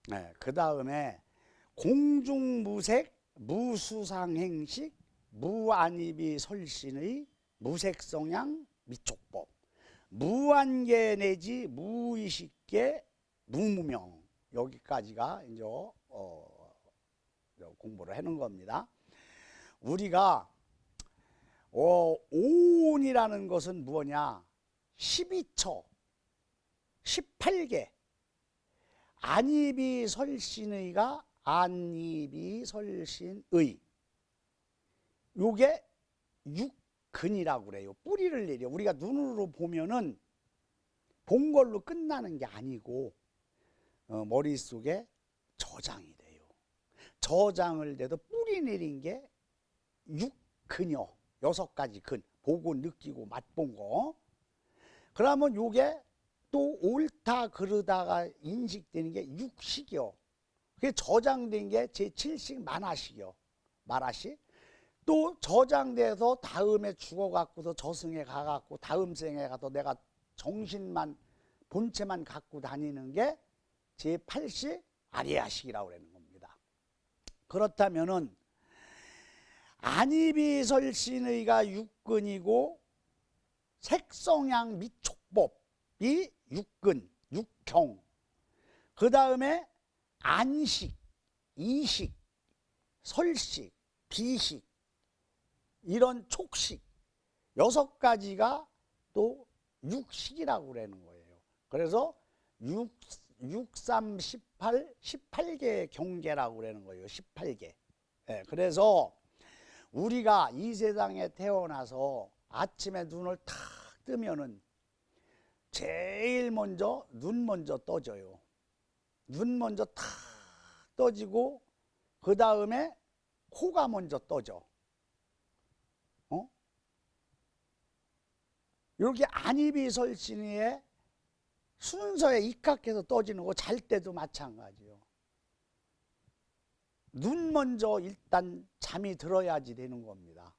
네, 그 다음에 공중무색, 무수상행식, 무안입이 설신의 무색성향 미촉법, 무한계 내지 무의식계 무무명, 여기까지가 이제 공부를 해놓은 겁니다. 우리가 오온이라는 것은 뭐냐? 12처 18개, 안입이 설신의가 안입이 설신의, 요게 육근이라고 그래요. 뿌리를 내려. 우리가 눈으로 보면은 본 걸로 끝나는 게 아니고 머릿속에 저장이 돼요. 저장을 돼도 뿌리 내린 게 육근이요. 6가지 근. 보고 느끼고 맛본 거. 그러면 요게 또 옳다 그러다가 인식되는 게 육식이요. 그게 저장된 게 제7식 만화식이요. 만화식. 또 저장돼서 다음에 죽어갖고서 저승에 가갖고 다음 생에 가서 내가 정신만 본체만 갖고 다니는 게 제8식 아리야식이라고 그러는 겁니다. 그렇다면은 안입이 설신의가 육근이고 색성향 미촉법이 육근, 육경. 그 다음에 안식, 이식, 설식, 비식, 이런 촉식 6가지가 또 육식이라고 그러는 거예요. 그래서 6, 3, 18, 18개의 경계라고 그러는 거예요. 18개. 네, 그래서 우리가 이 세상에 태어나서 아침에 눈을 탁 뜨면은 제일 먼저 눈 먼저 떠져요. 눈 먼저 탁 떠지고 그 다음에 코가 먼저 떠져. 이렇게 안입이 설신의 순서에 입각해서 떠지는 거 잘 때도 마찬가지요. 눈 먼저 일단 잠이 들어야지 되는 겁니다.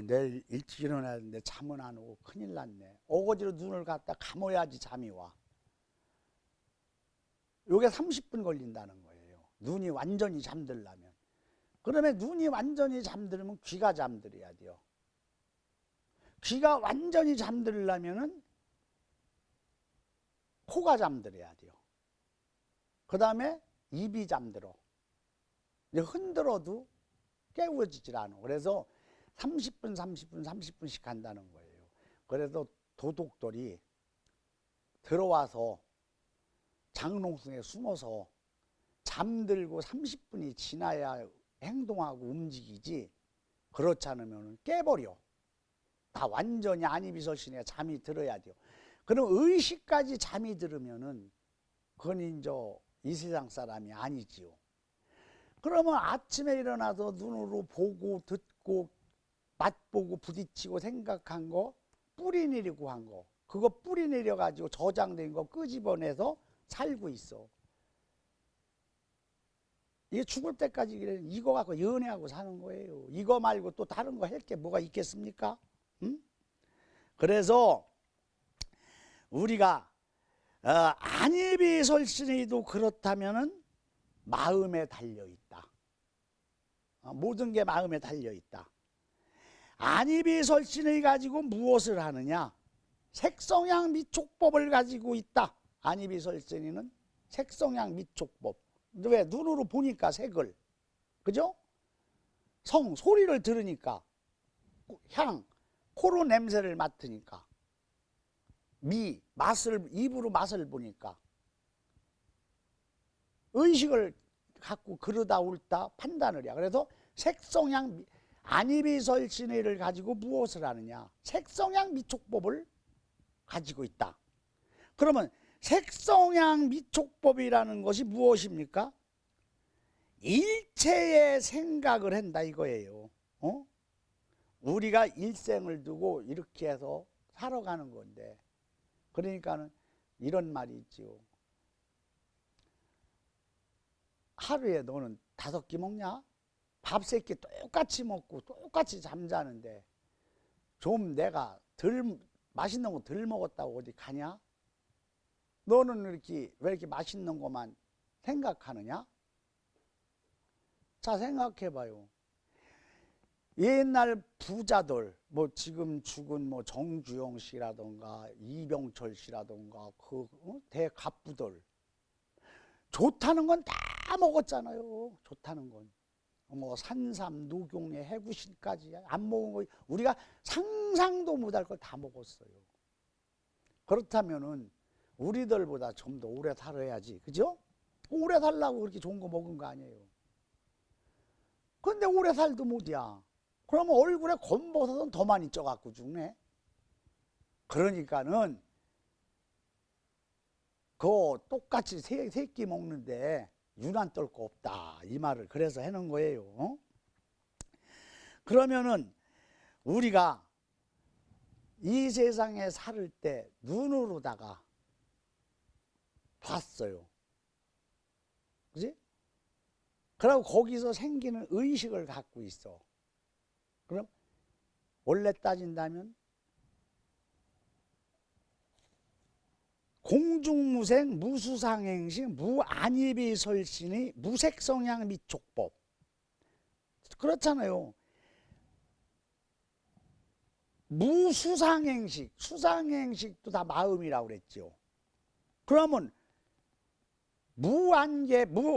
내일 일찍 일어나야 되는데 잠은 안 오고 큰일 났네. 어거지로 눈을 갖다 감아야지 잠이 와. 요게 30분 걸린다는 거예요. 눈이 완전히 잠들려면. 그러면 눈이 완전히 잠들면 귀가 잠들어야 돼요. 귀가 완전히 잠들려면은 코가 잠들어야 돼요. 그 다음에 입이 잠들어. 흔들어도 깨워지질 않아. 그래서 30분, 30분, 30분씩 한다는 거예요. 그래서 도둑들이 들어와서 장롱속에 숨어서 잠들고 30분이 지나야 행동하고 움직이지, 그렇지 않으면 깨버려. 다 완전히 안입이 설신에 잠이 들어야 돼요. 그럼 의식까지 잠이 들으면은 그건 이제 이 세상 사람이 아니지요. 그러면 아침에 일어나서 눈으로 보고 듣고 맛보고 부딪히고 생각한 거, 뿌리 내리고 한 거, 그거 뿌리 내려가지고 저장된 거 끄집어내서 살고 있어. 이게 죽을 때까지 이거 갖고 연애하고 사는 거예요. 이거 말고 또 다른 거 할 게 뭐가 있겠습니까? 응? 그래서 우리가 안입이 설신의도 그렇다면은 마음에 달려있다. 모든 게 마음에 달려있다. 안입이 설신의 가지고 무엇을 하느냐? 색성향 미촉법을 가지고 있다. 안입이 설신의는 색성향 미촉법. 왜? 눈으로 보니까 색을, 그죠? 소리를 들으니까, 향, 코로 냄새를 맡으니까, 맛을, 입으로 맛을 보니까, 의식을 갖고 그러다 옳다 판단을 해야. 그래서 색성향, 안입이 설신의를 가지고 무엇을 하느냐? 색성향 미촉법을 가지고 있다. 그러면 색성향 미촉법이라는 것이 무엇입니까? 일체의 생각을 한다 이거예요. 우리가 일생을 두고 이렇게 해서 살아가는 건데, 그러니까는 이런 말이 있지요. 하루에 너는 5끼 먹냐? 밥 3끼 똑같이 먹고 똑같이 잠자는데 좀 내가 덜 맛있는 거 덜 먹었다고 어디 가냐? 너는 왜 이렇게 맛있는 것만 생각하느냐? 자, 생각해봐요. 옛날 부자들, 뭐 지금 죽은 뭐 정주영 씨라던가 이병철 씨라던가 대갑부들 좋다는 건 다 먹었잖아요. 좋다는 건. 뭐 산삼, 녹용에 해구신까지 안 먹은 거 우리가 상상도 못할 걸 다 먹었어요. 그렇다면은 우리들보다 좀 더 오래 살아야지, 그죠? 오래 살라고 그렇게 좋은 거 먹은 거 아니에요. 근데 오래 살도 못이야. 그러면 얼굴에 검버섯은 더 많이 쪄갖고 죽네. 그러니까는 그 똑같이 새끼 먹는데 유난 떨 거 없다, 이 말을 그래서 해놓은 거예요. 그러면은 우리가 이 세상에 살 때 눈으로다가 봤어요. 그지? 그리고 거기서 생기는 의식을 갖고 있어. 그럼 원래 따진다면 공중무생 무수상행식 무안입이설신의 무색성향 미촉법. 그렇잖아요. 무수상행식, 수상행식도 다 마음이라고 그랬죠. 그러면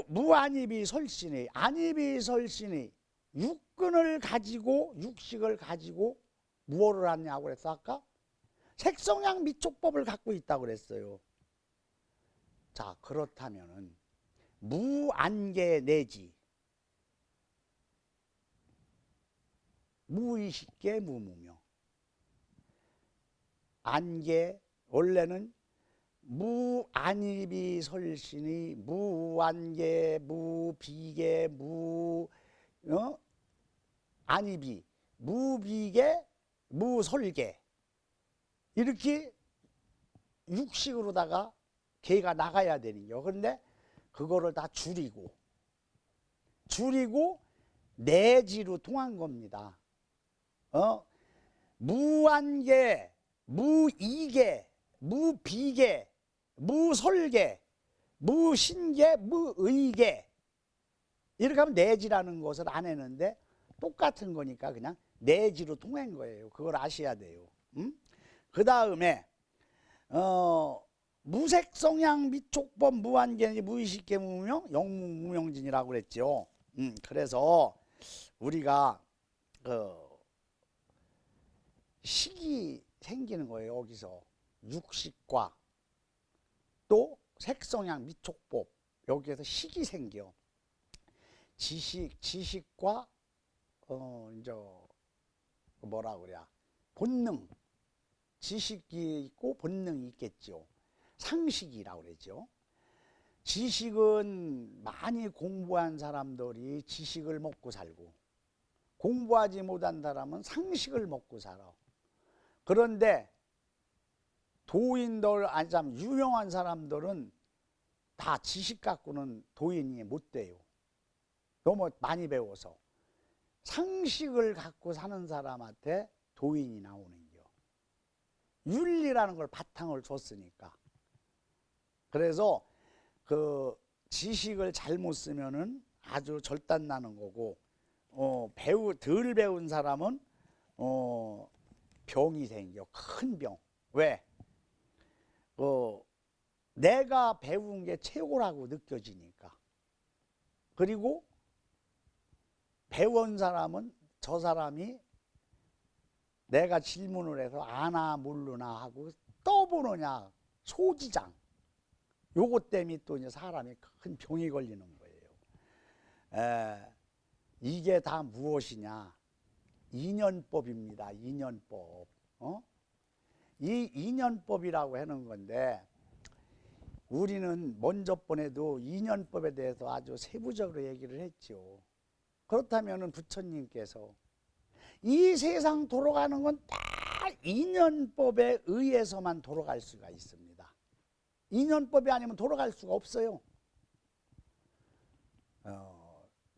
무안입이설신의, 안입이설신의 육근을 가지고, 육식을 가지고 무엇을 하냐고 그랬어 아까? 색성향 미촉법을 갖고 있다고 그랬어요. 자, 그렇다면은 무안개 내지 무의식계 무무명. 안개, 원래는 무안입이 설신이 무안개, 무비계, 안입이, 무비계, 무설계, 이렇게 육식으로다가 개가 나가야 되는 거. 그런데 그거를 다 줄이고 내지로 통한 겁니다. 무안개, 무이계, 무비계, 무설계, 무신계, 무의계, 이렇게 하면 내지라는 것을 안 했는데 똑같은 거니까 그냥 내지로 통한 거예요. 그걸 아셔야 돼요. 그 다음에 무색성향 미촉법 무안개 무의식계 무명 영무무명진이라고 그랬죠. 그래서 우리가 식이 생기는 거예요. 여기서 육식과 또 색성향 미촉법, 여기에서 식이 생겨. 지식과 이제 뭐라 그래, 본능. 지식이 있고 본능이 있겠죠. 상식이라고 그러죠. 지식은 많이 공부한 사람들이 지식을 먹고 살고, 공부하지 못한 사람은 상식을 먹고 살아. 그런데 도인들, 아니 참 유명한 사람들은 다 지식 갖고는 도인이 못 돼요. 너무 많이 배워서. 상식을 갖고 사는 사람한테 도인이 나오는 겨. 윤리라는 걸 바탕을 줬으니까. 그래서 그 지식을 잘못 쓰면은 아주 절단 나는 거고, 덜 배운 사람은 병이 생겨. 큰 병. 왜? 내가 배운 게 최고라고 느껴지니까. 그리고 배운 사람은 저 사람이 내가 질문을 해서 아나 모르나 하고 떠보느냐, 소지장. 요것 때문에 또 이제 사람이 큰 병이 걸리는 거예요. 이게 다 무엇이냐? 인연법입니다. 인연법. 이 인연법이라고 하는 건데, 우리는 먼저 번에도 인연법에 대해서 아주 세부적으로 얘기를 했죠. 그렇다면 부처님께서 이 세상 돌아가는 건 딱 인연법에 의해서만 돌아갈 수가 있습니다. 인연법이 아니면 돌아갈 수가 없어요.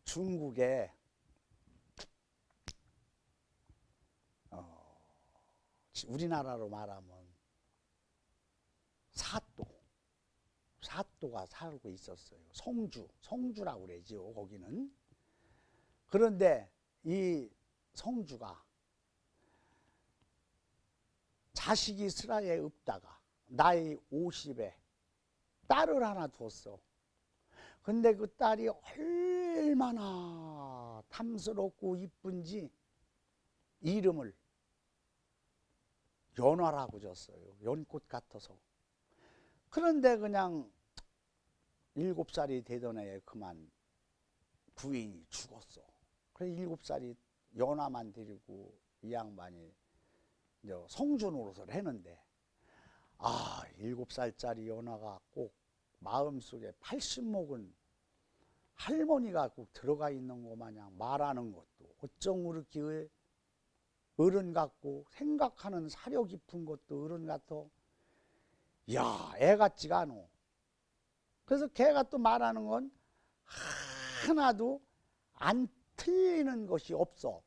중국에 우리나라로 말하면 사또, 사또가 살고 있었어요. 성주라고 그러지요, 거기는. 그런데 이 성주가 자식이 스라에 없다가 나이 50에 딸을 하나 뒀어. 근데 그 딸이 얼마나 탐스럽고 이쁜지 이름을 연화라고 줬어요. 연꽃 같아서. 그런데 그냥 7살이 되던 애에 그만 부인이 죽었어. 그래서 7살이 연화만 데리고 이 양반이 이제 성주 노릇을 했는데, 7살짜리 연화가 꼭 마음속에 80먹은 할머니가 꼭 들어가 있는 것 마냥 말하는 것도 어쩜 그렇게 어른 같고 생각하는 사려 깊은 것도 어른 같아. 야, 애 같지가 않어. 그래서 걔가 또 말하는 건 하나도 안 틀리는 것이 없어.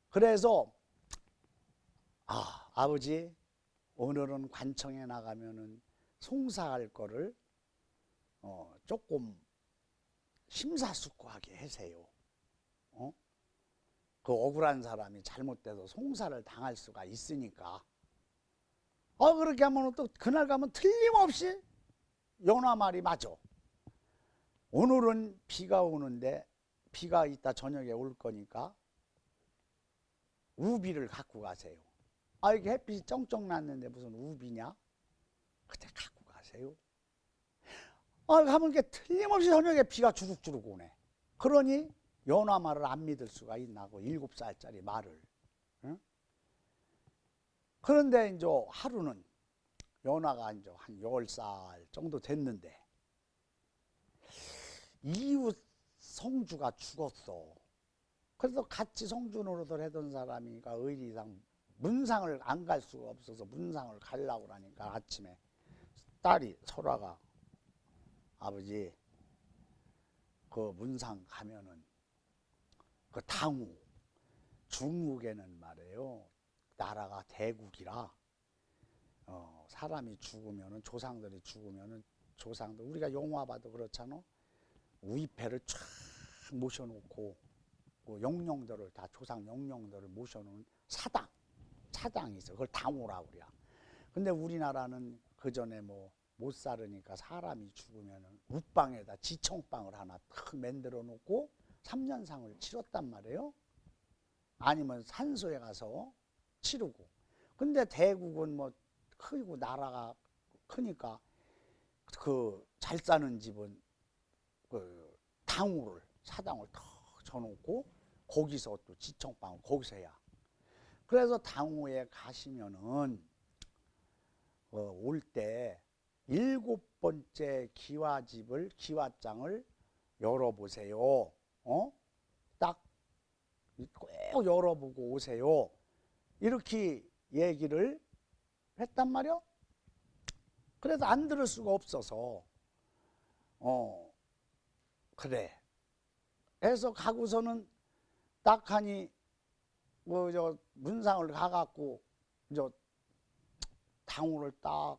그래서 아버지 오늘은 관청에 나가면은 송사할 거를 조금 심사숙고하게 하세요. 그 억울한 사람이 잘못돼서 송사를 당할 수가 있으니까. 그렇게 하면 또 그날 가면 틀림없이 연화 말이 맞아. 오늘은 비가 오는데 비가 이따 저녁에 올 거니까 우비를 갖고 가세요. 이게 햇빛이 쩡쩡 났는데 무슨 우비냐? 그때 갖고 가세요. 가면 이게 틀림없이 저녁에 비가 주룩주룩 오네. 그러니 연화 말을 안 믿을 수가 있나고, 7살짜리 말을. 응? 그런데 이제 하루는 연화가 이제 한 10살 정도 됐는데 이웃 성주가 죽었어. 그래서 같이 성주 노릇을 하던 사람이가 의리상 문상을 안 갈 수가 없어서 문상을 가려고 하니까 아침에 딸이 설아가 아버지 그 문상 가면은 그 당우 중국에는 말이에요, 나라가 대국이라 사람이 죽으면은 조상들이 죽으면은 조상들 우리가 영화 봐도 그렇잖아. 우이패를 쫙 모셔놓고 그 영령들을 다 조상 영령들을 모셔놓은 차당이 있어. 그걸 당우라고 그래요. 근데 우리나라는 그 전에 뭐 못 살으니까 사람이 죽으면은 웃방에다 지청방을 하나 탁 만들어 놓고 3년상을 치렀단 말이에요. 아니면 산소에 가서 치르고. 근데 대국은 뭐 크고 나라가 크니까 그 잘 사는 집은 그 당우를 사당을 탁 쳐놓고 거기서 또 지청방을 거기서 해야. 그래서 당우에 가시면은 올 때 7번째 기와장을 열어보세요. 딱 꼭 열어보고 오세요. 이렇게 얘기를 했단 말이요. 그래서 안 들을 수가 없어서 그래 해서 가고서는 딱 하니 저 문상을 가갖고 저 당우를 딱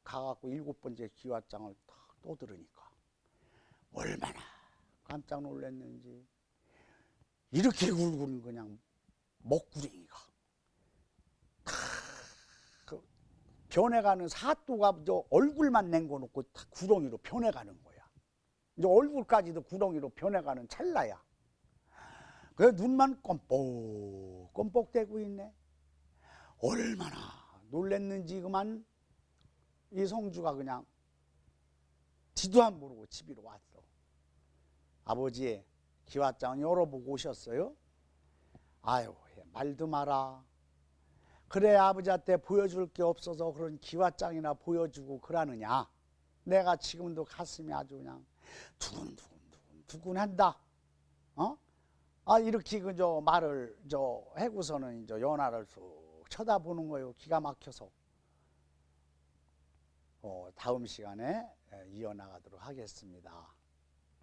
가갖고 7번째 기와장을 딱 또 들으니까 얼마나 깜짝 놀랐는지 이렇게 굵은 그냥 먹구렁이가 그 변해가는 사또가 저 얼굴만 냉궈놓고 다 구렁이로 변해가는 거야. 이제 얼굴까지도 구렁이로 변해가는 찰나야. 그래 눈만 껌뻑껌뻑대고 있네. 얼마나 놀랬는지 그만 이 성주가 그냥 지도 안 모르고 집으로 왔어. 아버지 기와장 열어보고 오셨어요? 아유 말도 마라. 그래 아버지한테 보여줄 게 없어서 그런 기와장이나 보여주고 그러느냐. 내가 지금도 가슴이 아주 그냥 두근두근한다. 이렇게 그저 말을 해고서는 이제 연화를 쑥 쳐다보는 거예요. 기가 막혀서. 다음 시간에 이어나가도록 하겠습니다.